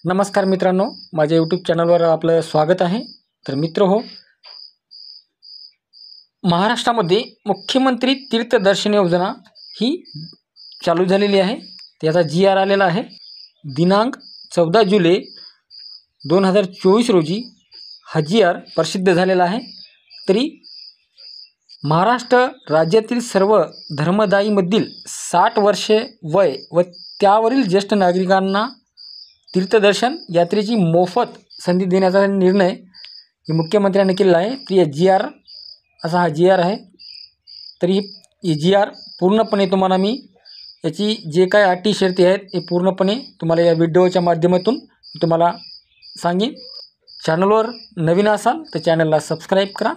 नमस्कार मित्रांनो, माझ्या यूट्यूब चॅनलवर आपलं स्वागत आहे। तर मित्र हो, महाराष्ट्रामध्ये मुख्यमंत्री तीर्थदर्शन योजना ही चालू झालेली आहे। त्याचा GR आलेला आहे। दिनांक 14 जुलै 2024 रोजी हा GR प्रसिद्ध झालेला आहे। तरी महाराष्ट्र राज्यातील सर्व धर्मदायीमधील 60 वर्षे वय व त्यावरील ज्येष्ठ नागरिकांना तीर्थदर्शन यात्रेची मोफत संधी देण्याचा निर्णय ही मुख्यमंत्र्यांनी केलेला आहे। तर GR असा हा GR आहे। तरी ही GR पूर्णपणे तुम्हाला मी याची जे काय अटी शर्ती आहेत हे पूर्णपणे तुम्हाला या व्हिडिओच्या माध्यमातून तुम्हाला सांगेन। चॅनलवर नवीन असाल तर चॅनलला सबस्क्राईब करा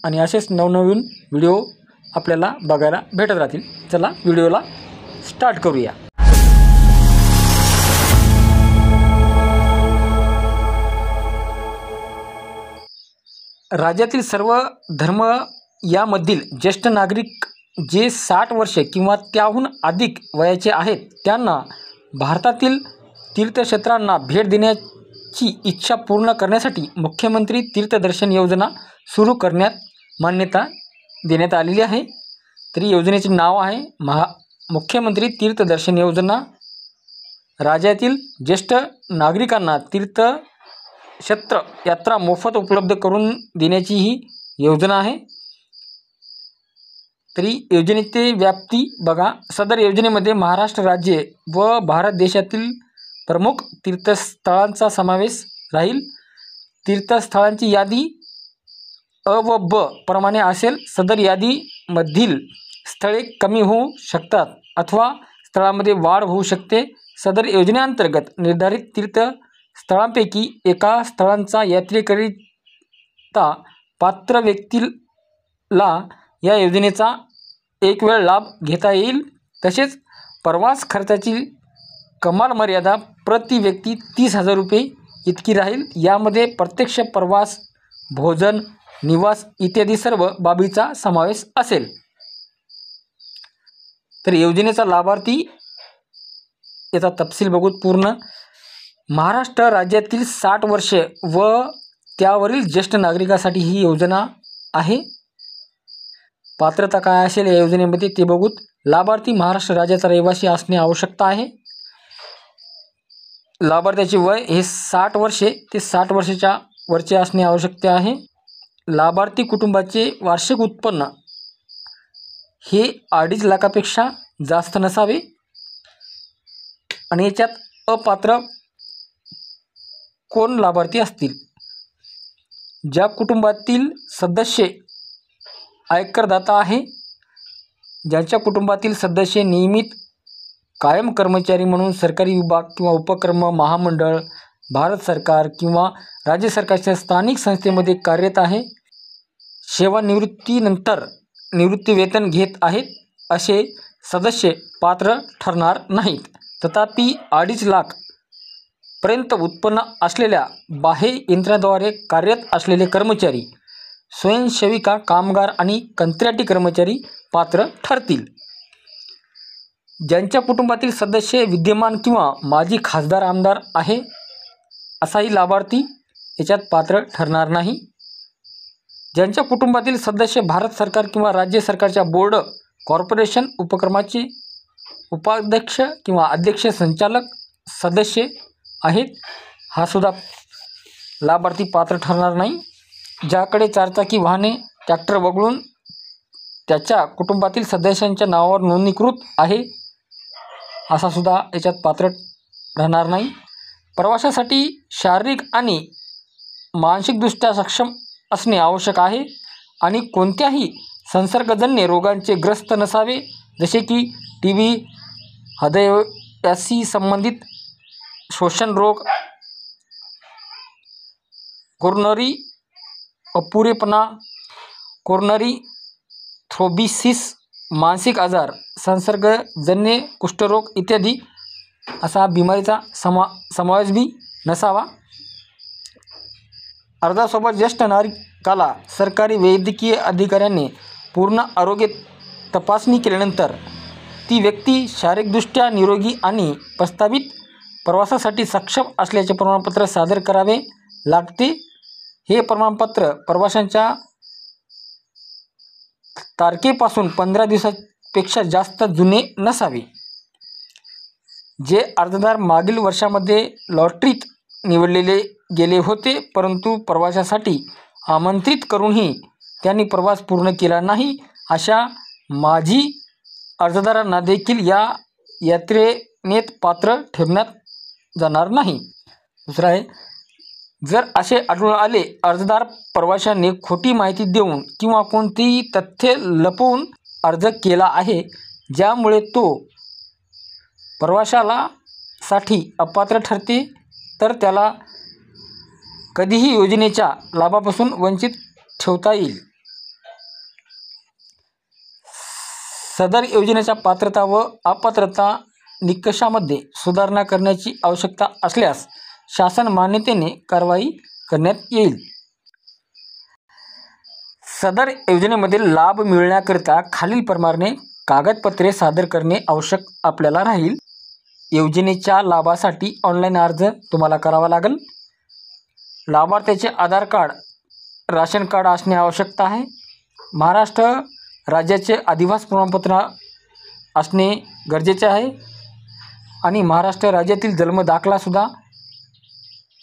आणि असेच नवनवीन व्हिडिओ आपल्याला बघायला भेटत राहतील। चला व्हिडिओला स्टार्ट करूया। राज्यातील सर्व धर्म यामधील ज्येष्ठ नागरिक जे 60 वर्षे किंवा त्याहून अधिक वयाचे आहेत त्यांना भारतातील तीर्थक्षेत्रांना भेट देण्याची इच्छा पूर्ण करण्यासाठी मुख्यमंत्री तीर्थदर्शन योजना सुरू करण्यात मान्यता देण्यात आलेली आहे। तरी योजनेचे नाव आहे मुख्यमंत्री तीर्थदर्शन योजना। राज्यातील ज्येष्ठ नागरिकांना तीर्थक्षेत्र यात्रा मोफत उपलब्ध करून देण्याची ही योजना आहे। तरी योजनेची व्याप्ती बघा। सदर योजनेमध्ये महाराष्ट्र राज्य व भारत देशातील प्रमुख तीर्थस्थळांचा समावेश राहील। तीर्थस्थळांची यादी अ व ब प्रमाणे असेल। सदर यादीमधील स्थळे कमी होऊ शकतात अथवा स्थळांमध्ये वाढ होऊ शकते। सदर योजनेअंतर्गत निर्धारित तीर्थस्थळांपैकी एका स्थळांचा यात्रेकरिता पात्र व्यक्तीला या योजनेचा एक वेळ लाभ घेता येईल। तसेच प्रवास खर्चाची कमाल मर्यादा प्रति व्यक्ती 30,000 रुपये इतकी राहील। यामध्ये प्रत्यक्ष प्रवास, भोजन, निवास इत्यादी सर्व बाबीचा समावेश असेल। तर योजनेचा लाभार्थी याचा तपशील बघू पूर्ण। महाराष्ट्र राज्यातील 60 वर्षे व त्यावरील ज्येष्ठ नागरिकांसाठी ही योजना आहे। पात्रता काय असेल या योजनेमध्ये ते बघू। लाभार्थी महाराष्ट्र राज्याचा रहिवासी असणे आवश्यक आहे। लाभार्थ्याचे वय हे 60 वर्षे ते 60 वर्षाच्या वरचे असणे आवश्यक आहे। लाभार्थी कुटुंबाचे वार्षिक उत्पन्न हे 2.5 लाखापेक्षा जास्त नसावे। आणि याच्यात अपात्र कोण लाभार्थी असतील? ज्या कुटुंबातील सदस्य आयकरदाता आहे, ज्यांच्या कुटुंबातील सदस्य नियमित कायम कर्मचारी म्हणून सरकारी विभाग किंवा उपक्रम, महामंडळ, भारत सरकार किंवा राज्य सरकारच्या स्थानिक संस्थेमध्ये कार्यरत आहे, सेवानिवृत्तीनंतर निवृत्तीवेतन घेत आहेत असे सदस्य पात्र ठरणार नाहीत। तथापि 2.5 लाख पर्यंत उत्पन्न असलेल्या बाह्य यंत्रणाद्वारे कार्यरत असलेले कर्मचारी, स्वयंसेविका, कामगार आणि कंत्राटी कर्मचारी पात्र ठरतील। ज्यांच्या कुटुंबातील सदस्य विद्यमान किंवा माजी खासदार, आमदार आहे असाही लाभार्थी याच्यात पात्र ठरणार नाही। ज्यांच्या कुटुंबातील सदस्य भारत सरकार किंवा राज्य सरकारच्या बोर्ड, कॉर्पोरेशन, उपक्रमाचे उपाध्यक्ष किंवा अध्यक्ष, संचालक सदस्य आहेत हा सुद्धा लाभार्थी पात्र ठरणार नाही। ज्याकडे 4 चाकी वाहने, ट्रॅक्टर वगळून त्याच्या कुटुंबातील सदस्यांच्या नावावर नोंदणीकृत आहे असा सुद्धा याच्यात पात्र राहणार नाही। प्रवासासाठी शारीरिक आणि मानसिकदृष्ट्या सक्षम असणे आवश्यक आहे आणि कोणत्याही संसर्गजन्य रोगांचे ग्रस्त नसावे, जसे की TB, हृदयाशी संबंधित श्वसन रोग, कोरोनरी अपुरेपणा, कोरोनरी थ्रोम्बोसिस, मानसिक आजार, संसर्गजन्य कुष्ठरोग इत्यादी असा बिमारीचा समावेश भी नसावा। अर्जासोबत ज्येष्ठ नागरिकाला सरकारी वैद्यकीय अधिकाऱ्यांनी पूर्ण आरोग्य तपासणी केल्यानंतर ती व्यक्ती शारीरिकदृष्ट्या निरोगी आणि प्रस्तावित प्रवासासाठी सक्षम असल्याचे प्रमाणपत्र सादर करावे लागते. हे प्रमाणपत्र प्रवाशांच्या तारखेपासून 15 दिवसापेक्षा जास्त जुने नसावे. जे अर्जदार मागील वर्षामध्ये लॉटरीत निवडलेले गेले होते परंतु प्रवासासाठी आमंत्रित करूनही त्यांनी प्रवास पूर्ण केला नाही, अशा माजी अर्जदारांना देखील या यात्रेनेत पात्र ठरवण्यात जाणार नाही. दुसरा आहे, जर असे आढळून आले अर्जदार प्रवाशांनी खोटी माहिती देऊन किंवा कोणतेही तथ्य लपवून अर्ज केला आहे ज्यामुळे तो प्रवाशाला साठी अपात्र ठरते, तर त्याला कधीही योजनेच्या लाभापासून वंचित ठेवता येईल. सदर योजनेच्या पात्रता व अपात्रता निकषामध्ये सुधारणा करण्याची आवश्यकता असल्यास शासन मान्यतेने कारवाई करण्यात येईल. सदर योजनेमध्ये लाभ मिळण्याकरिता खालीलप्रमाणे कागदपत्रे सादर करणे आवश्यक आपल्याला राहील. योजनेच्या लाभासाठी ऑनलाईन अर्ज तुम्हाला करावा लागेल. लाभार्थ्याचे आधार कार्ड, राशन कार्ड असणे आवश्यकता आहे. महाराष्ट्र राज्याचे अधिवास प्रमाणपत्र असणे गरजेचे आहे आणि महाराष्ट्र राज्यातील जन्म दाखलासुद्धा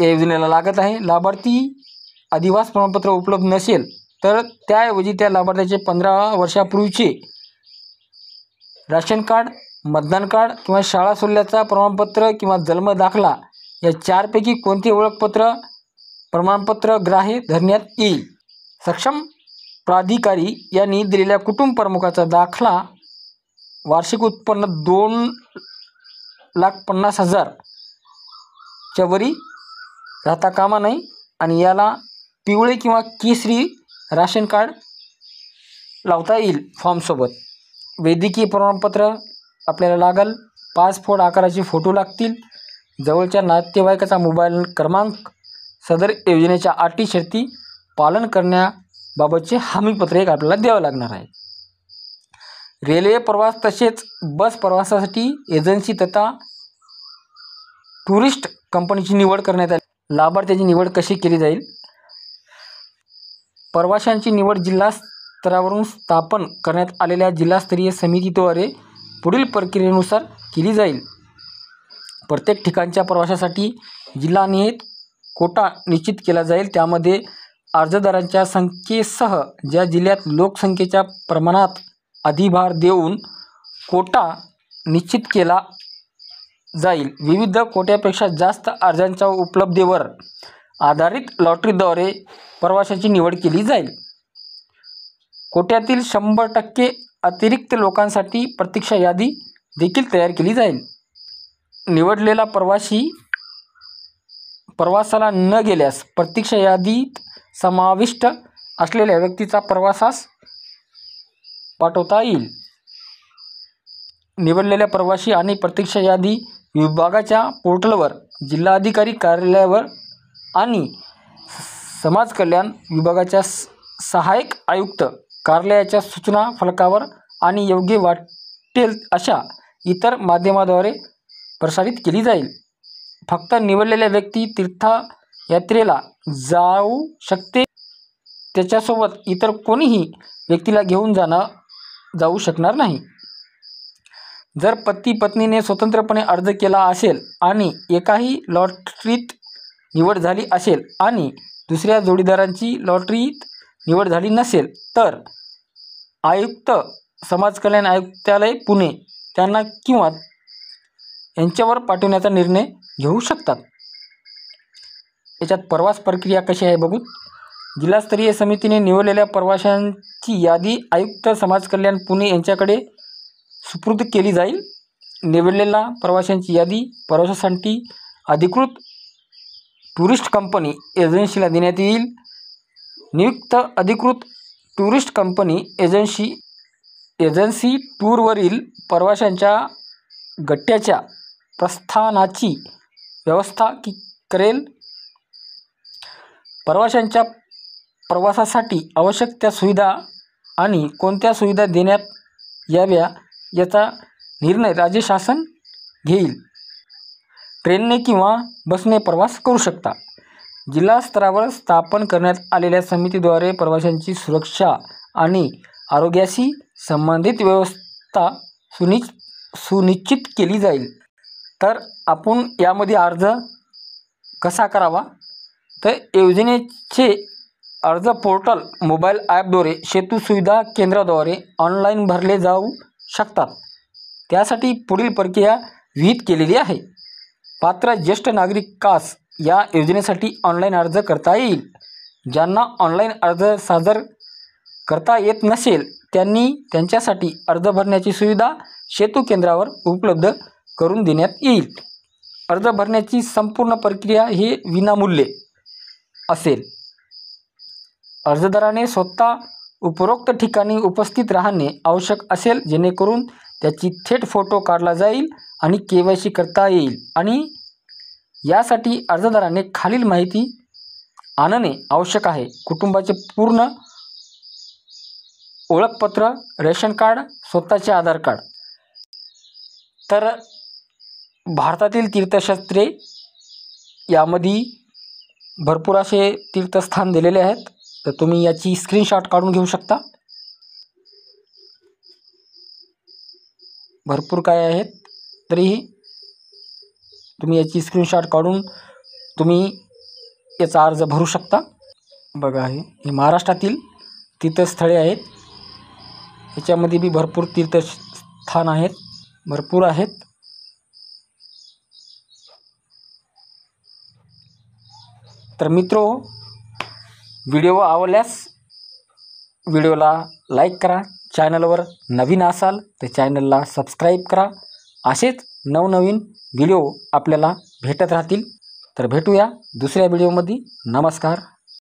या योजनेला लागत आहे. लाभार्थी अधिवास प्रमाणपत्र उपलब्ध नसेल तर त्याऐवजी त्या लाभार्थ्याचे 15 वर्षापूर्वीचे राशन कार्ड, मतदान कार्ड किंवा शाळा सोडल्याचा प्रमाणपत्र किंवा जन्म दाखला या 4पैकी कोणते ओळखपत्र प्रमाणपत्र ग्राह्य धरण्यात येईल. सक्षम प्राधिकारी यांनी दिलेल्या कुटुंब प्रमुखाचा दाखला वार्षिक उत्पन्न 2,50,000 च्या वरी राहता कामा नये आणि याला पिवळे किंवा केसरी राशन कार्ड लावता येईल. फॉर्मसोबत वैद्यकीय प्रमाणपत्र आपल्याला लागेल. पासपोर्ट आकाराचे फोटो लागतील. जवळच्या नातेवाईकाचा मोबाईल क्रमांक. सदर योजनेच्या अटी शर्ती पालन करण्याबाबतचे हमीपत्र एक आपल्याला द्यावं लागणार आहे. रेल्वे प्रवास तसेच बस प्रवासासाठी एजन्सी तथा टुरिस्ट कंपनीची निवड करण्यात आली. लाभार्थ्याची निवड कशी केली जाईल? प्रवाशांची निवड जिल्हा स्तरावरून स्थापन करण्यात आलेल्या जिल्हास्तरीय समितीद्वारे पुढील प्रक्रियेनुसार केली जाईल. प्रत्येक ठिकाणच्या प्रवाशासाठी जिल्हानिहित कोटा निश्चित केला जाईल. त्यामध्ये अर्जदारांच्या संख्येसह ज्या जिल्ह्यात लोकसंख्येच्या प्रमाणात अधिभार देऊन कोटा निश्चित केला जाईल. विविध कोट्यापेक्षा जास्त अर्जांच्या उपलब्धतेवर आधारित लॉटरीद्वारे प्रवाशाची निवड केली जाईल. कोट्यातील 100% अतिरिक्त लोकांसाठी प्रतीक्षा यादी देखील तयार केली जाईल. निवडलेला प्रवासी प्रवासाला न गेल्यास प्रतीक्षा यादीत समाविष्ट असलेल्या व्यक्तीचा प्रवासास पाठवता येईल. निवडलेल्या प्रवासी आणि प्रतीक्षा यादी विभागाच्या पोर्टलवर, जिल्हाधिकारी कार्यालयावर आणि समाज कल्याण विभागाच्या सहाय्यक आयुक्त कार्यालयाच्या सूचना फलकावर आणि योग्य वाटेल अशा इतर माध्यमाद्वारे प्रसारित केली जाईल. फक्त निवडलेल्या व्यक्ती तीर्थयात्रेला जाऊ शकते. त्याच्यासोबत इतर कोणीही व्यक्तीला घेऊन जाऊ शकणार नाही. जर पती पत्नीने स्वतंत्रपणे अर्ज केला असेल आणि एकाही लॉटरीत निवड झाली असेल आणि दुसऱ्या जोडीदारांची लॉटरीत निवड झाली नसेल तर आयुक्त, समाज कल्याण आयुक्तालय पुणे त्यांना किंवा यांच्यावर पाठवण्याचा निर्णय घेऊ शकतात. याच्यात प्रवास प्रक्रिया कशी आहे बघू. जिल्हास्तरीय समितीने निवडलेल्या प्रवाशांची यादी आयुक्त, समाज कल्याण पुणे यांच्याकडे सुपूर्द केली जाईल. निवडलेल्या प्रवाशांची यादी प्रवासासाठी अधिकृत टुरिस्ट कंपनी एजन्सीला देण्यात येईल. नियुक्त अधिकृत टुरिस्ट कंपनी एजन्सी टूरवरील प्रवाशांच्या गट्ट्याच्या प्रस्थानाची व्यवस्था करेल. प्रवाशांच्या प्रवासासाठी आवश्यक त्या सुविधा आणि कोणत्या सुविधा देण्यात याव्या याचा निर्णय राज्य शासन घेईल. ट्रेनने किंवा बसने प्रवास करू शकता. जिल्हा स्तरावर स्थापन करण्यात आलेल्या समितीद्वारे प्रवाशांची सुरक्षा आणि आरोग्याशी संबंधित व्यवस्था सुनिश्चित केली जाईल. तर आपण यामध्ये अर्ज कसा करावा? तर योजनेचे अर्ज पोर्टल मोबाईल ॲपद्वारे सेतू सुविधा केंद्राद्वारे ऑनलाईन भरले जाऊ शकतात. त्यासाठी पुढील प्रक्रिया विहित केलेली आहे. पात्र ज्येष्ठ नागरिकास या योजनेसाठी ऑनलाईन अर्ज करता येईल. ज्यांना ऑनलाईन अर्ज सादर करता येत नसेल त्यांनी त्यांच्यासाठी अर्ज भरण्याची सुविधा सेतू केंद्रावर उपलब्ध करून देण्यात येईल. अर्ज भरण्याची संपूर्ण प्रक्रिया ही विनामूल्य असेल. अर्जदाराने स्वतः उपरोक्त ठिकाणी उपस्थित राहणे आवश्यक असेल, जेणेकरून त्याची थेट फोटो काढला जाईल आणि KYC करता येईल. आणि यासाठी अर्जदाराने खालील माहिती आणणे आवश्यक आहे. कुटुंबाचे पूर्ण ओळखपत्र, रेशन कार्ड, स्वतःचे आधार कार्ड. तर भारतातील तीर्थक्षेत्रे यामध्ये भरपूर असे तीर्थस्थान दिलेले आहेत. तर तुम्ही याची स्क्रीनशॉट काढून घेऊ शकता. भरपूर काय आहेत, तरीही तुम्ही याची स्क्रीनशॉट काढून तुम्ही याचा अर्ज भरू शकता. बघा, हे महाराष्ट्रातील तीर्थस्थळे आहेत. याच्यामध्ये बी भरपूर तीर्थस्थान आहेत, भरपूर आहेत. तर मित्रो, व्हिडिओ आवडल्यास व्हिडिओला लाईक करा. चॅनलवर नवीन असाल तर चॅनलला सबस्क्राईब करा. असेच नवनवीन व्हिडिओ आपल्याला भेटत राहतील. तर भेटूया दुसऱ्या व्हिडिओमध्ये. नमस्कार.